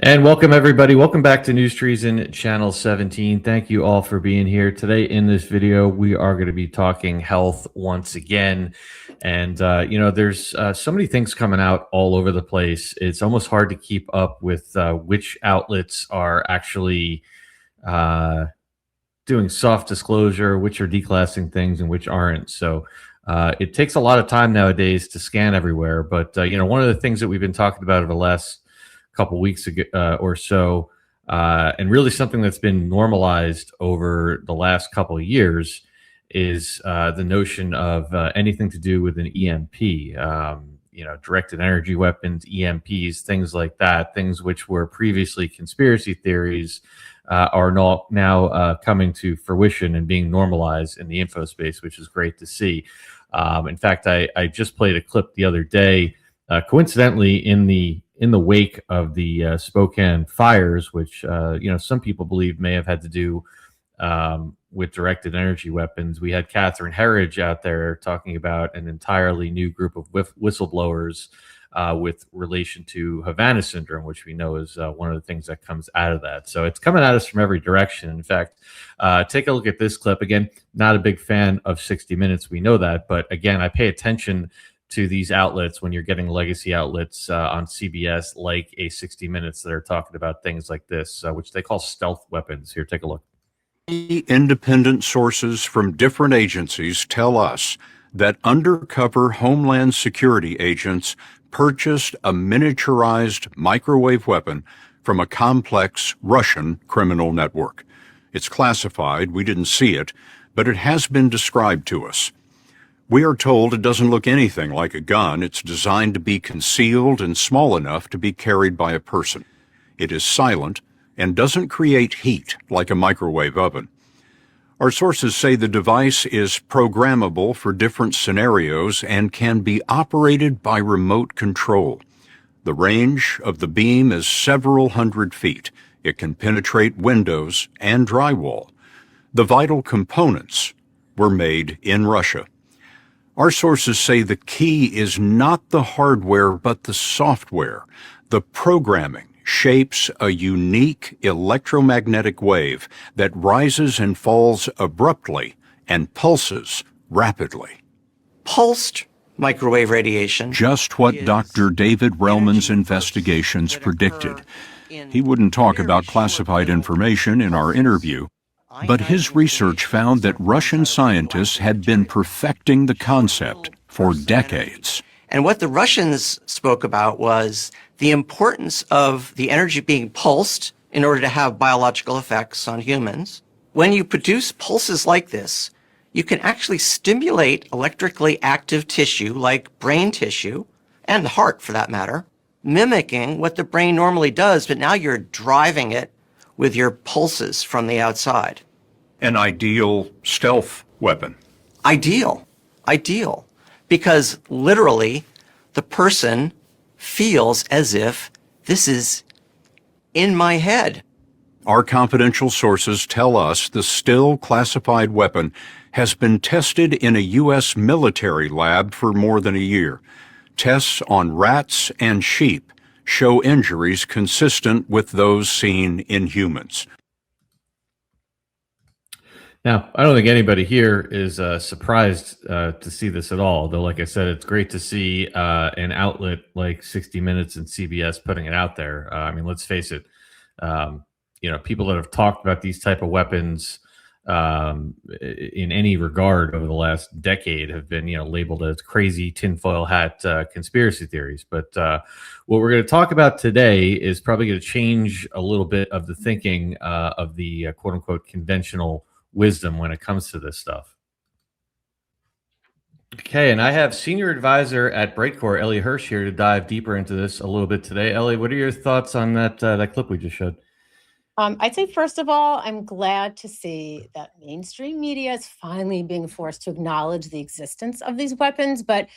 And welcome, everybody. Welcome back to News Treason Channel 17. Thank you all for being here. Today in this video, we are going to be talking health once again. And, there's so many things coming out all over the place. It's almost hard to keep up with which outlets are actually uh, doing soft disclosure, which are declassing things and which aren't. So it takes a lot of time nowadays to scan everywhere. But, one of the things that we've been talking about over the last couple weeks ago or so, and really something that's been normalized over the last couple of years is the notion of anything to do with an EMP, directed energy weapons, EMPs, things like that, things which were previously conspiracy theories are now coming to fruition and being normalized in the info space, which is great to see. In fact, I just played a clip the other day, coincidentally in the wake of the Spokane fires, which some people believe may have had to do with directed energy weapons. We had Catherine Herridge out there talking about an entirely new group of whistleblowers with relation to Havana syndrome, which we know is one of the things that comes out of that. So it's coming at us from every direction. In fact, take a look at this clip. Again, not a big fan of 60 Minutes. We know that. But again, I pay attention to these outlets when you're getting legacy outlets on CBS, like a 60 Minutes, that are talking about things like this, which they call stealth weapons. Here, take a look. Independent sources from different agencies tell us that undercover Homeland Security agents purchased a miniaturized microwave weapon from a complex Russian criminal network. It's classified, we didn't see it, but it has been described to us. We are told it doesn't look anything like a gun. It's designed to be concealed and small enough to be carried by a person. It is silent and doesn't create heat like a microwave oven. Our sources say the device is programmable for different scenarios and can be operated by remote control. The range of the beam is several hundred feet. It can penetrate windows and drywall. The vital components were made in Russia. Our sources say the key is not the hardware, but the software. The programming shapes a unique electromagnetic wave that rises and falls abruptly and pulses rapidly. Pulsed microwave radiation. Just what Dr. David Relman's investigations predicted. He wouldn't talk about classified information in our interview, but his research found that Russian scientists had been perfecting the concept for decades. And what the Russians spoke about was the importance of the energy being pulsed in order to have biological effects on humans. When you produce pulses like this, you can actually stimulate electrically active tissue like brain tissue, and the heart for that matter, mimicking what the brain normally does, but now you're driving it with your pulses from the outside. An ideal stealth weapon. Ideal. Because literally, the person feels as if this is in my head. Our confidential sources tell us the still classified weapon has been tested in a U.S. military lab for more than a year. Tests on rats and sheep show injuries consistent with those seen in humans. Now, I don't think anybody here is surprised to see this at all. Though, like I said, it's great to see an outlet like 60 Minutes and CBS putting it out there. Let's face it. People that have talked about these type of weapons in any regard over the last decade have been, labeled as crazy tinfoil hat conspiracy theories. But what we're going to talk about today is probably going to change a little bit of the thinking of the quote unquote conventional wisdom when it comes to this stuff. Okay, and I have senior advisor at Brightcore, Ellie Hirsch, here to dive deeper into this a little bit today. Ellie, what are your thoughts on that clip we just showed? I'd say, first of all, I'm glad to see that mainstream media is finally being forced to acknowledge the existence of these weapons. But,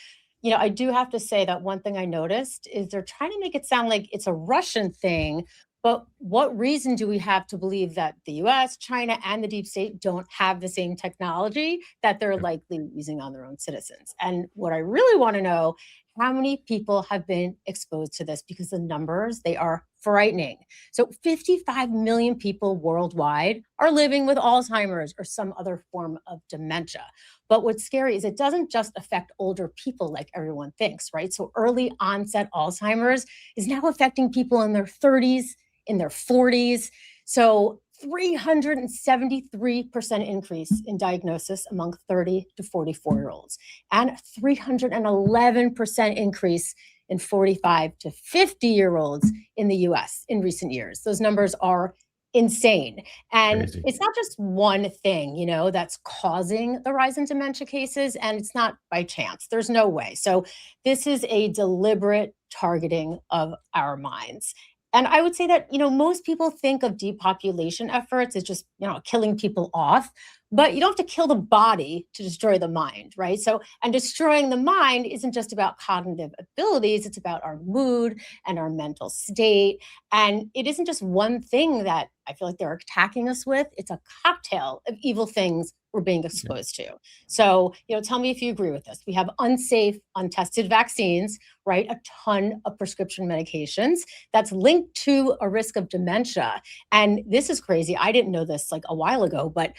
I do have to say that one thing I noticed is they're trying to make it sound like it's a Russian thing. But what reason do we have to believe that the US, China, and the deep state don't have the same technology that they're likely using on their own citizens? And what I really want to know, how many people have been exposed to this, because the numbers, they are frightening. So 55 million people worldwide are living with Alzheimer's or some other form of dementia. But what's scary is it doesn't just affect older people like everyone thinks, right? So early onset Alzheimer's is now affecting people in their 30s, in their 40s. So 373% increase in diagnosis among 30 to 44-year-olds, and 311% increase in 45 to 50-year-olds in the US in recent years. Those numbers are insane. And Crazy. it's not just one thing, that's causing the rise in dementia cases, and it's not by chance. There's no way. So this is a deliberate targeting of our minds. And I would say that, most people think of depopulation efforts as just, killing people off, but you don't have to kill the body to destroy the mind, right? So, and destroying the mind isn't just about cognitive abilities, it's about our mood and our mental state. And it isn't just one thing that I feel like they're attacking us with, it's a cocktail of evil things we're being exposed to. So, tell me if you agree with this. We have unsafe, untested vaccines, right? A ton of prescription medications that's linked to a risk of dementia. And this is crazy. I didn't know this like a while ago, but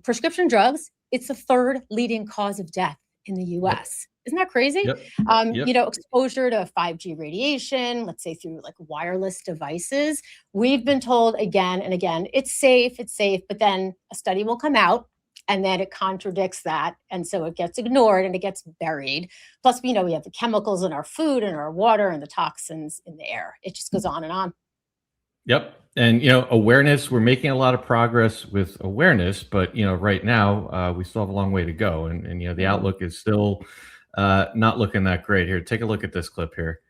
prescription drugs, it's the third leading cause of death in the US. Isn't that crazy? Yep. Exposure to 5G radiation, let's say through like wireless devices. We've been told again and again, it's safe, but then a study will come out and then it contradicts that. And so it gets ignored and it gets buried. Plus, we have the chemicals in our food and our water and the toxins in the air. It just goes on and on. Yep. And, awareness, we're making a lot of progress with awareness, but, right now we still have a long way to go. And the outlook is still not looking that great. Here, take a look at this clip here.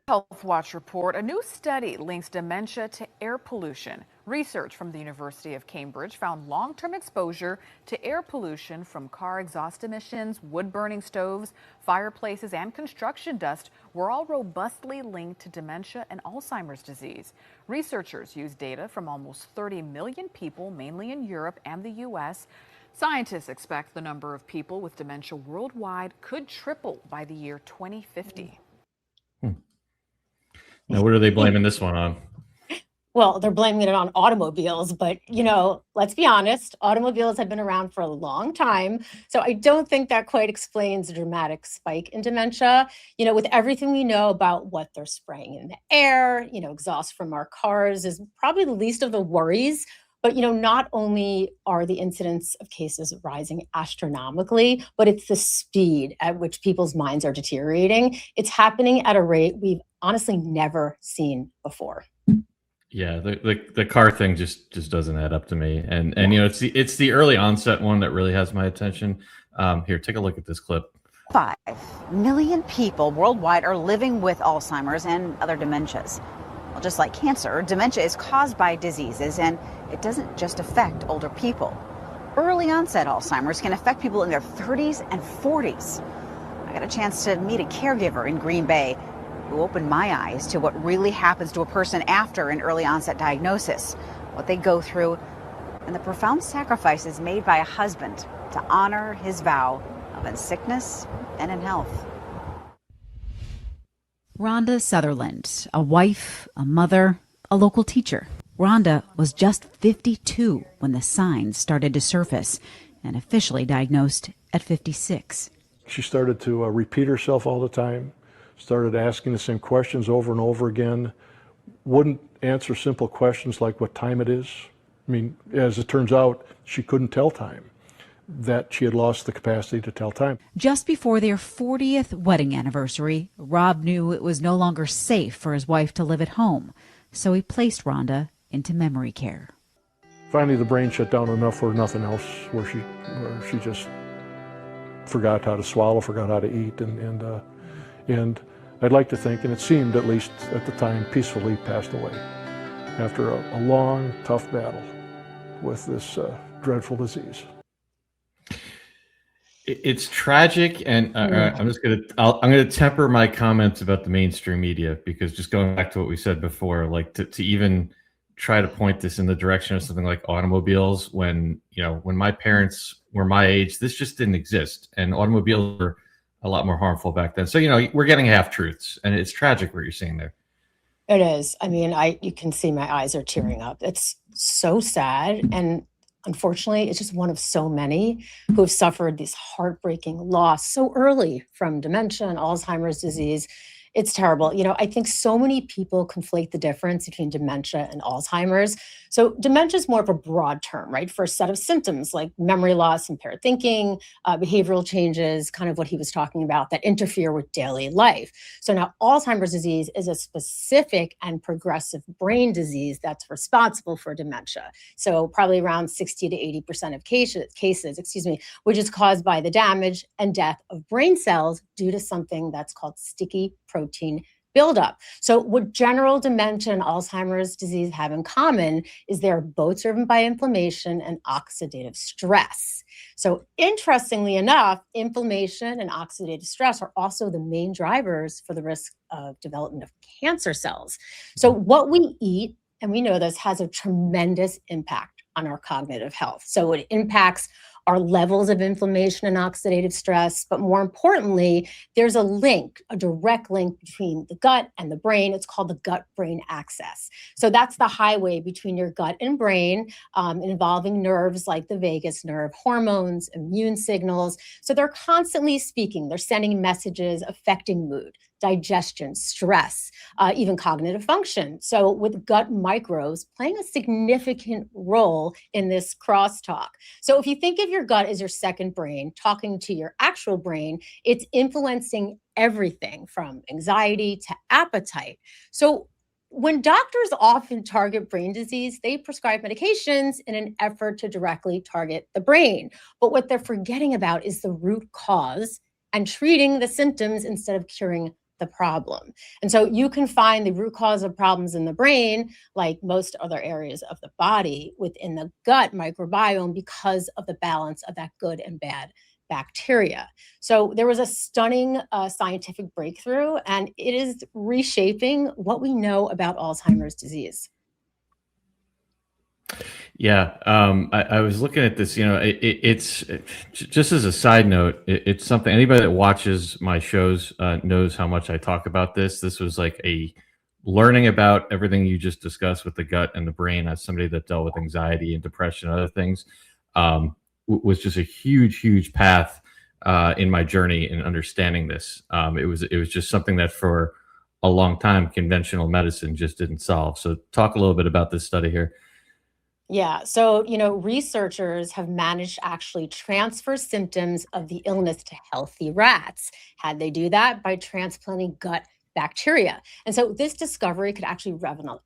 Health Watch report, a new study links dementia to air pollution. Research from the University of Cambridge found long-term exposure to air pollution from car exhaust emissions, wood-burning stoves, fireplaces, and construction dust were all robustly linked to dementia and Alzheimer's disease. Researchers used data from almost 30 million people, mainly in Europe and the U.S. Scientists expect the number of people with dementia worldwide could triple by the year 2050. Now, what are they blaming this one on? Well, they're blaming it on automobiles, but, let's be honest, automobiles have been around for a long time. So I don't think that quite explains the dramatic spike in dementia. With everything we know about what they're spraying in the air, exhaust from our cars is probably the least of the worries. But, not only are the incidence of cases rising astronomically, but it's the speed at which people's minds are deteriorating. It's happening at a rate we've honestly never seen before. Yeah, the car thing just doesn't add up to me. And it's the early onset one that really has my attention. Here, take a look at this clip. 5 million people worldwide are living with Alzheimer's and other dementias. Well, just like cancer, dementia is caused by diseases, and it doesn't just affect older people. Early onset Alzheimer's can affect people in their 30s and 40s. I got a chance to meet a caregiver in Green Bay who opened my eyes to what really happens to a person after an early onset diagnosis, what they go through, and the profound sacrifices made by a husband to honor his vow of in sickness and in health. Rhonda Sutherland, a wife, a mother, a local teacher. Rhonda was just 52 when the signs started to surface and officially diagnosed at 56. She started to repeat herself all the time, started asking the same questions over and over again, wouldn't answer simple questions like what time it is. I mean, as it turns out, she couldn't tell time, that she had lost the capacity to tell time. Just before their 40th wedding anniversary, Rob knew it was no longer safe for his wife to live at home, so he placed Rhonda into memory care. Finally, the brain shut down enough for nothing else, where she just forgot how to swallow, forgot how to eat, and I'd like to think, and it seemed at least at the time, peacefully passed away after a long, tough battle with this dreadful disease. It's tragic, and I'm gonna temper my comments about the mainstream media, because just going back to what we said before, like to even try to point this in the direction of something like automobiles, when my parents were my age, this just didn't exist, and automobiles were a lot more harmful back then. So, we're getting half truths, and it's tragic what you're seeing there. It is. I mean, you can see my eyes are tearing up. It's so sad. And unfortunately, it's just one of so many who have suffered this heartbreaking loss so early from dementia and Alzheimer's disease. It's terrible. I think so many people conflate the difference between dementia and Alzheimer's. So dementia is more of a broad term, right? For a set of symptoms like memory loss, impaired thinking, behavioral changes, kind of what he was talking about that interfere with daily life. So now Alzheimer's disease is a specific and progressive brain disease that's responsible for dementia. So probably around 60 to 80% of cases, which is caused by the damage and death of brain cells due to something that's called sticky protein buildup. So what general dementia and Alzheimer's disease have in common is they're both driven by inflammation and oxidative stress. So interestingly enough, inflammation and oxidative stress are also the main drivers for the risk of development of cancer cells. So what we eat, and we know this, has a tremendous impact on our cognitive health. So it impacts our levels of inflammation and oxidative stress, but more importantly, there's a direct link between the gut and the brain. It's called the gut-brain axis. So that's the highway between your gut and brain, involving nerves like the vagus nerve, hormones, immune signals. So they're constantly speaking. They're sending messages affecting mood, digestion, stress, even cognitive function. So with gut microbes playing a significant role in this crosstalk. So if you think of your gut as your second brain talking to your actual brain, it's influencing everything from anxiety to appetite. So when doctors often target brain disease, they prescribe medications in an effort to directly target the brain. But what they're forgetting about is the root cause and treating the symptoms instead of curing the problem. And so you can find the root cause of problems in the brain, like most other areas of the body, within the gut microbiome because of the balance of that good and bad bacteria. So there was a stunning scientific breakthrough, and it is reshaping what we know about Alzheimer's disease. Yeah, I was looking at this. It's just as a side note. It's something anybody that watches my shows knows how much I talk about this. This was like a learning about everything you just discussed with the gut and the brain as somebody that dealt with anxiety and depression and other things. Was just a huge path in my journey in understanding this. It was just something that for a long time conventional medicine just didn't solve. So talk a little bit about this study here. Yeah. So, researchers have managed to actually transfer symptoms of the illness to healthy rats. How'd they do that? By transplanting gut bacteria. And so this discovery could actually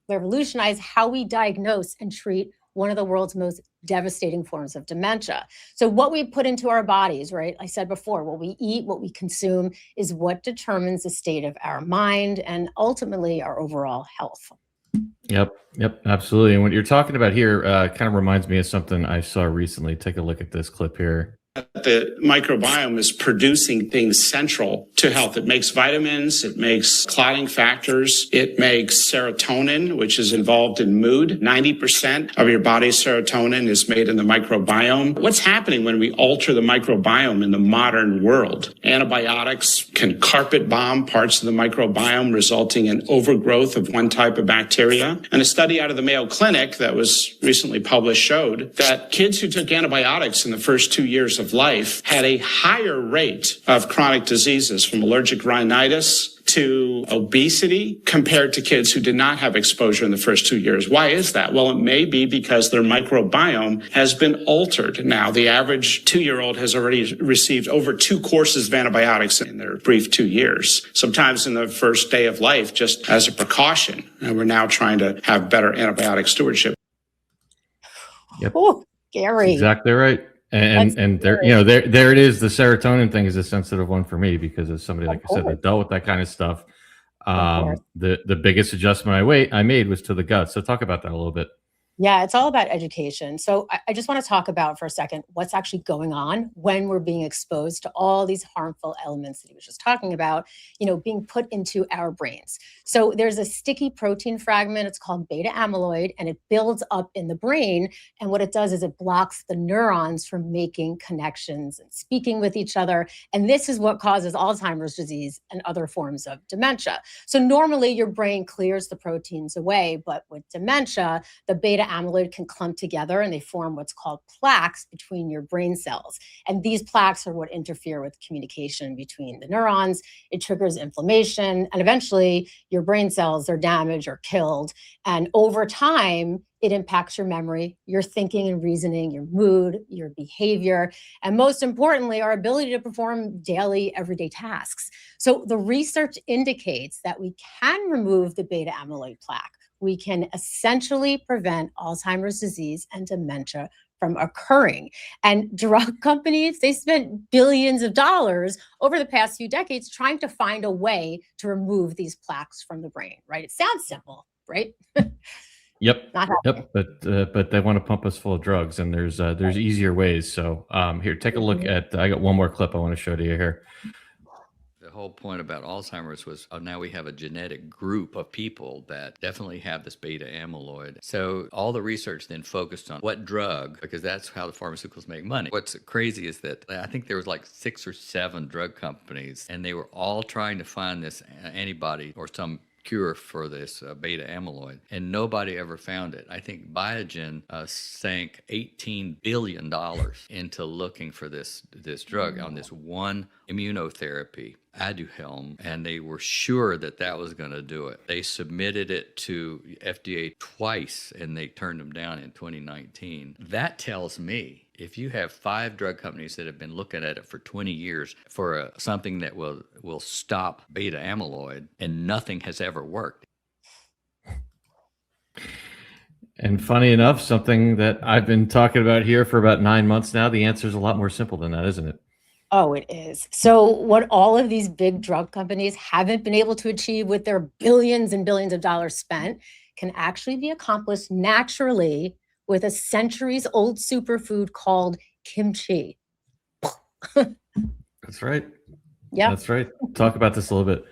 revolutionize how we diagnose and treat one of the world's most devastating forms of dementia. So what we put into our bodies, right? I said before, what we eat, what we consume is what determines the state of our mind and ultimately our overall health. Yep, absolutely. And what you're talking about here kind of reminds me of something I saw recently. Take a look at this clip here. The microbiome is producing things central to health. It makes vitamins, it makes clotting factors, it makes serotonin, which is involved in mood. 90% of your body's serotonin is made in the microbiome. What's happening when we alter the microbiome in the modern world? Antibiotics can carpet bomb parts of the microbiome, resulting in overgrowth of one type of bacteria. And a study out of the Mayo Clinic that was recently published showed that kids who took antibiotics in the first 2 years of life had a higher rate of chronic diseases, from allergic rhinitis to obesity, compared to kids who did not have exposure in the first 2 years. Why is that? Well, it may be because their microbiome has been altered. Now, the average 2-year-old has already received over 2 courses of antibiotics in their brief 2 years, sometimes in the first day of life, just as a precaution. And we're now trying to have better antibiotic stewardship. Yep. Oh, scary. Exactly right. And there it is. The serotonin thing is a sensitive one for me because as somebody, like I said, that dealt with that kind of stuff. The biggest adjustment I made was to the gut. So talk about that a little bit. Yeah, it's all about education. So I just want to talk about for a second what's actually going on when we're being exposed to all these harmful elements that he was just talking about, being put into our brains. So there's a sticky protein fragment, it's called beta amyloid, and it builds up in the brain. And what it does is it blocks the neurons from making connections and speaking with each other. And this is what causes Alzheimer's disease and other forms of dementia. So normally your brain clears the proteins away, but with dementia, the beta amyloid can clump together and they form what's called plaques between your brain cells. And these plaques are what interfere with communication between the neurons. It triggers inflammation, and eventually your brain cells are damaged or killed. And over time, it impacts your memory, your thinking and reasoning, your mood, your behavior, and most importantly, our ability to perform daily, everyday tasks. So the research indicates that we can remove the beta amyloid plaque. We can essentially prevent Alzheimer's disease and dementia from occurring. And drug companies, they spent billions of dollars over the past few decades trying to find a way to remove these plaques from the brain, right? It sounds simple, right? Yep. Not happening. Yep. But they want to pump us full of drugs, and there's easier ways. So here, take a look at. I got one more clip I want to show to you here. The whole point about Alzheimer's was now we have a genetic group of people that definitely have this beta amyloid. So all the research then focused on what drug, because that's how the pharmaceuticals make money. What's crazy is that I think there was like 6 or 7 drug companies, and they were all trying to find this antibody or some cure for this beta amyloid, and nobody ever found it. I think Biogen sank $18 billion into looking for this drug on this one immunotherapy, Aduhelm, and they were sure that that was going to do it. They submitted it to FDA twice, and they turned them down in 2019. That tells me if you have 5 drug companies that have been looking at it for 20 years for something that will stop beta amyloid, and nothing has ever worked. And funny enough, something that I've been talking about here for about 9 months now, the answer is a lot more simple than that, isn't it? Oh, it is. So what all of these big drug companies haven't been able to achieve with their billions and billions of dollars spent can actually be accomplished naturally with a centuries-old superfood called kimchi. That's right. Yeah. That's right. Talk about this a little bit.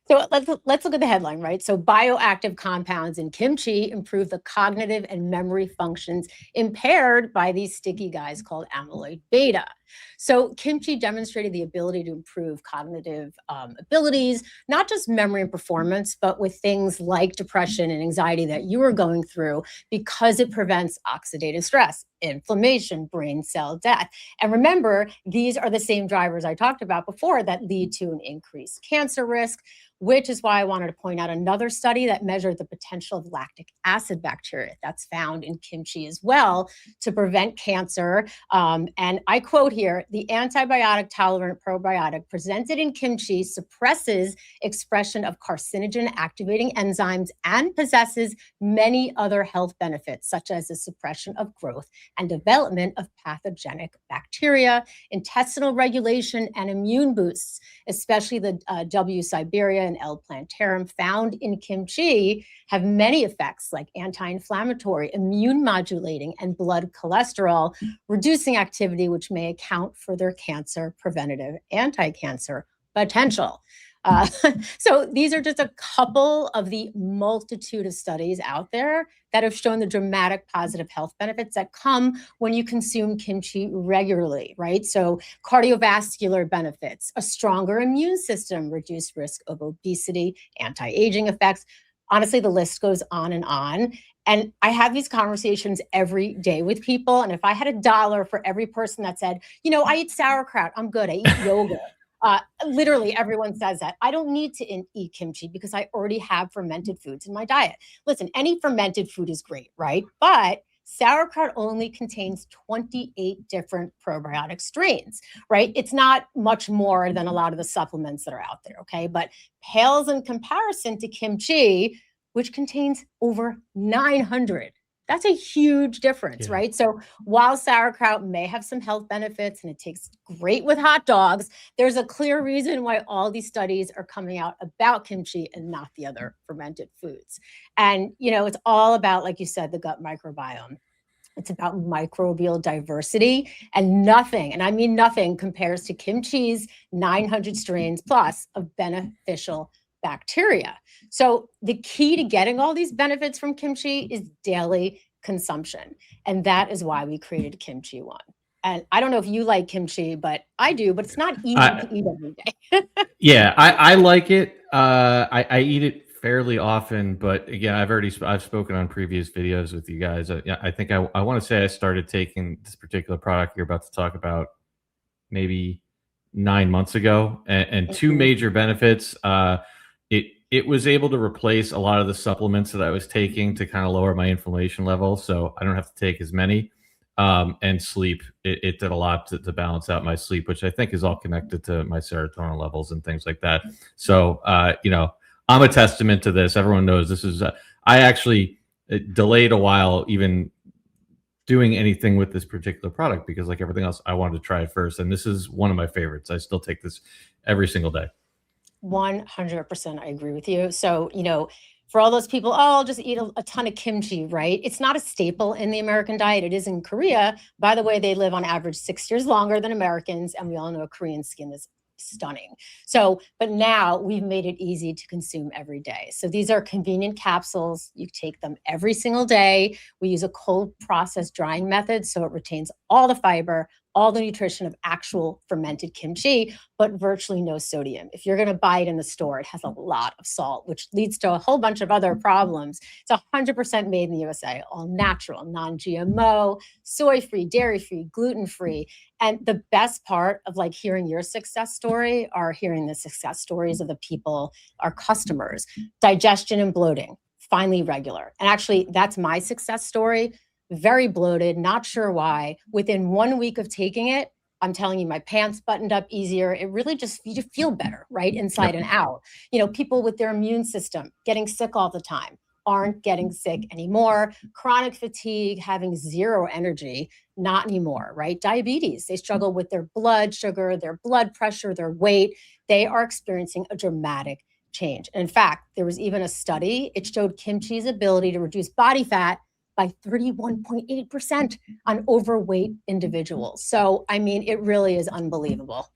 So let's look at the headline, right? So bioactive compounds in kimchi improve the cognitive and memory functions impaired by these sticky guys called amyloid beta. So kimchi demonstrated the ability to improve cognitive abilities, not just memory and performance, but with things like depression and anxiety that you were going through, because it prevents oxidative stress, inflammation, brain cell death. And remember, these are the same drivers I talked about before that lead to an increased cancer risk, which is why I wanted to point out another study that measured the potential of lactic acid bacteria that's found in kimchi as well to prevent cancer. And I quote here, the antibiotic tolerant probiotic presented in kimchi suppresses expression of carcinogen activating enzymes and possesses many other health benefits, such as the suppression of growth and development of pathogenic bacteria, intestinal regulation, and immune boosts, especially the W. Siberia and L. plantarum found in kimchi have many effects like anti-inflammatory, immune modulating, and blood cholesterol, reducing activity, which may account for their cancer preventative anti-cancer potential. So these are just a couple of the multitude of studies out there that have shown the dramatic positive health benefits that come when you consume kimchi regularly, right? So cardiovascular benefits, a stronger immune system, reduced risk of obesity, anti-aging effects. Honestly, the list goes on and on. And I have these conversations every day with people. And if I had $1 for every person that said, I eat sauerkraut, I'm good, I eat yogurt. Literally everyone says that. I don't need to eat kimchi because I already have fermented foods in my diet. Listen, any fermented food is great, right? But sauerkraut only contains 28 different probiotic strains, right? It's not much more than a lot of the supplements that are out there, okay? But pales in comparison to kimchi, which contains over 900. That's a huge difference, Yeah. right? So while sauerkraut may have some health benefits and it tastes great with hot dogs, there's a clear reason why all these studies are coming out about kimchi and not the other fermented foods. And, it's all about, like you said, the gut microbiome. It's about microbial diversity, and nothing, and I mean nothing, compares to kimchi's 900 strains plus of beneficial bacteria. So the key to getting all these benefits from kimchi is daily consumption. And that is why we created Kimchi One. And I don't know if you like kimchi, but I do, but it's not easy to eat every day. Yeah, I like it. I eat it fairly often, but again, I've spoken on previous videos with you guys. I think I want to say I started taking this particular product you're about to talk about maybe 9 months ago, and two major benefits. It was able to replace a lot of the supplements that I was taking to kind of lower my inflammation level, so I don't have to take as many. And sleep, it did a lot to balance out my sleep, which I think is all connected to my serotonin levels and things like that. So, I'm a testament to this. Everyone knows this is. I actually delayed a while even doing anything with this particular product because, like everything else, I wanted to try it first, and this is one of my favorites. I still take this every single day. 100%, I agree with you. So, for all those people, oh, I'll just eat a ton of kimchi, right? It's not a staple in the American diet. It is in Korea. By the way, they live on average 6 years longer than Americans, and we all know Korean skin is stunning. So, but now we've made it easy to consume every day. So these are convenient capsules. You take them every single day. We use a cold process drying method, so it retains all the fiber, all the nutrition of actual fermented kimchi, but virtually no sodium. If you're going to buy it in the store, it has a lot of salt, which leads to a whole bunch of other problems. It's 100% made in the USA, all natural, non-GMO, soy-free, dairy-free, gluten-free. And the best part of like hearing your success story are hearing the success stories of the people, our customers. Digestion and bloating, finally regular. And actually, that's my success story. Very bloated, not sure why. Within 1 week of taking it, I'm telling you, my pants buttoned up easier. It really just, you just feel better, right? Inside and out. People with their immune system getting sick all the time aren't getting sick anymore. Chronic fatigue, having zero energy, not anymore, right? Diabetes, they struggle with their blood sugar, their blood pressure, their weight. They are experiencing a dramatic change. In fact, there was even a study, it showed kimchi's ability to reduce body fat by 31.8% on overweight individuals. So, I mean, it really is unbelievable.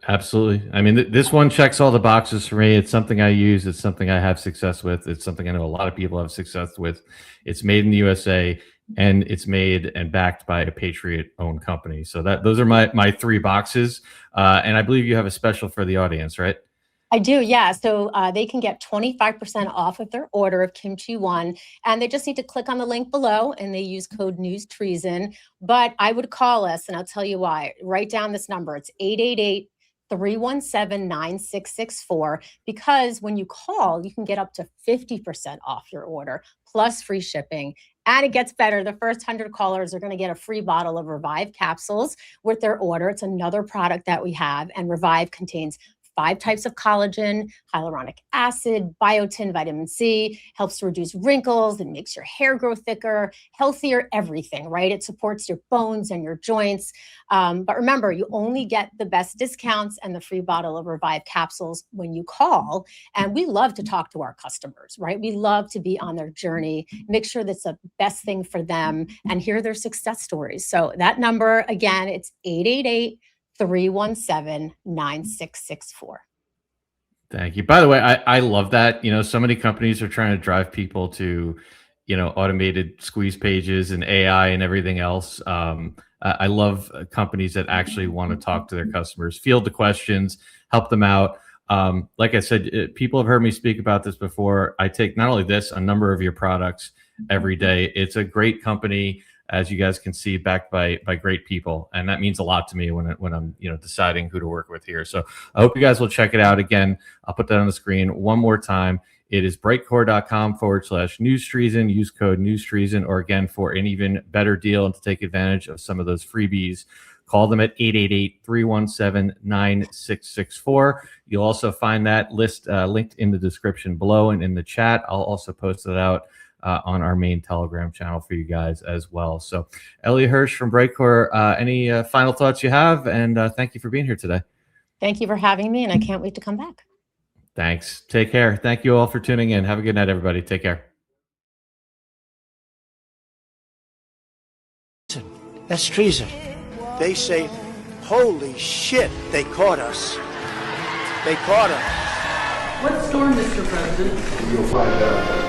Absolutely. I mean, this one checks all the boxes for me. It's something I use. It's something I have success with. It's something I know a lot of people have success with. It's made in the USA, and it's made and backed by a Patriot-owned company. So those are my three boxes. And I believe you have a special for the audience, right? I do, yeah. So they can get 25% off of their order of Kimchi One, and they just need to click on the link below, and they use code NEWSTREASON. But I would call us, and I'll tell you why. Write down this number. It's 888-317-9664, because when you call, you can get up to 50% off your order, plus free shipping. And it gets better. The first 100 callers are going to get a free bottle of Revive capsules with their order. It's another product that we have, and Revive contains 5 types of collagen, hyaluronic acid, biotin, vitamin C, helps to reduce wrinkles and makes your hair grow thicker, healthier, everything, right? It supports your bones and your joints. But remember, you only get the best discounts and the free bottle of Revive capsules when you call. And we love to talk to our customers, right? We love to be on their journey, make sure that's the best thing for them, and hear their success stories. So that number, again, it's 888-317-9664. Thank you. By the way, I love that. So many companies are trying to drive people to, automated squeeze pages and AI and everything else. I love companies that actually want to talk to their customers, field the questions, help them out. Like I said, people have heard me speak about this before. I take not only this, a number of your products every day. It's a great company, as you guys can see, backed by great people, and that means a lot to me when I'm deciding who to work with here. So I hope you guys will check it out. Again, I'll put that on the screen one more time. It is brightcore.com/newstreason. Use code newstreason, or again, for an even better deal and to take advantage of some of those freebies, call them at 888-317-9664. You'll also find that list linked in the description below and in the chat. I'll also post it out on our main Telegram channel for you guys as well. So Ellie Hirsch from Breakcore, any final thoughts you have? And thank you for being here today. Thank you for having me, and I can't wait to come back. Thanks. Take care. Thank you all for tuning in. Have a good night, everybody. Take care. That's treason. They say, holy shit, they caught us. They caught us. What storm, Mr. President? You'll find out.